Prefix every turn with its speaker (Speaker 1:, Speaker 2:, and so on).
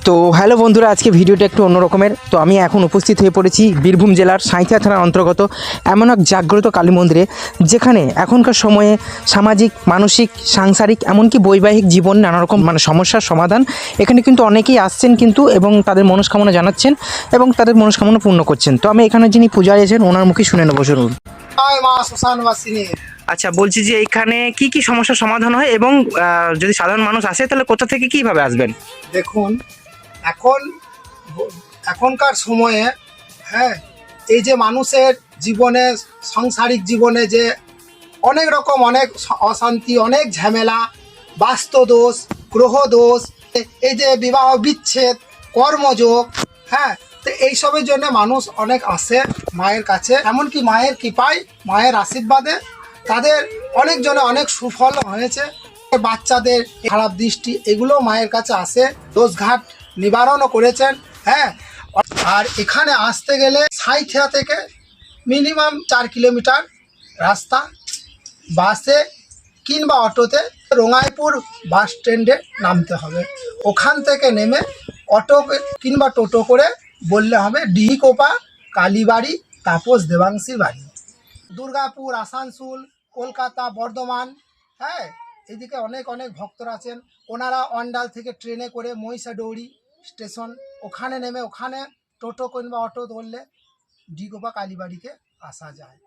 Speaker 1: তো হ্যালো বন্ধুরা, আজকে ভিডিওটা একটু অন্য রকমের। তো আমি এখন উপস্থিত হয়ে পড়েছি বীরভূম জেলার সাঁইথিয়া থানার অন্তর্গত এমন এক জাগ্রত কালী মন্দিরে, যেখানে এখনকার সময়ে সামাজিক, মানসিক, সাংসারিক, এমনকি বৈবাহিক জীবন নানা রকম সমস্যার সমাধান। এখানে কিন্তু অনেকেই আসছেন কিন্তু, এবং তাদের মনস্কামনা জানাচ্ছেন এবং তাদের মনস্কামনা পূর্ণ করছেন। তো আমি এখানে যিনি পূজারি আছেন ওনার মুখে শুনে নেবো, শুনুন। আচ্ছা, বলছি যে এখানে কি কি সমস্যার সমাধান হয়, এবং যদি সাধারণ মানুষ আসে তাহলে কোথা থেকে কিভাবে আসবেন?
Speaker 2: দেখুন, এখন এখনকার সময়ে হ্যাঁ, এই যে মানুষের জীবনে, সাংসারিক জীবনে যে অনেক রকম অনেক অশান্তি, অনেক ঝামেলা, বাস্তুদোষ, গ্রহদোষ, এই যে বিবাহ বিচ্ছেদ, কর্মযোগ, হ্যাঁ, তো এইসবের জন্য মানুষ অনেক আসে মায়ের কাছে। এমনকি মায়ের কৃপায়, মায়ের আশীর্বাদে তাদের অনেকজনে অনেক সুফল হয়েছে। বাচ্চাদের খারাপ দৃষ্টি এগুলো মায়ের কাছে আসে, দোষঘাট নিবারণও করেছেন। হ্যাঁ, আর এখানে আসতে গেলে সাঁইথিয়া থেকে মিনিমাম 4 কিলোমিটার রাস্তা। বাসে কিংবা অটোতে রঙাইপুর বাস স্ট্যান্ডে নামতে হবে। ওখান থেকে নেমে অটো কিংবা টোটো করে বললে হবে ডিহিকোপা কালীবাড়ি তাপস দেবাংশীর বাড়ি। দুর্গাপুর, আসানসোল, কলকাতা, বর্ধমান, হ্যাঁ, এদিকে অনেক অনেক ভক্তরা আছেন। ওনারা অন্ডাল থেকে ট্রেনে করে মহিষাদৌড়ি স্টেশন, ওখানে নেমে ওখানে টোটো কিংবা অটো ধরলে ডিগোপা কালীবাড়িকে আসা যায়।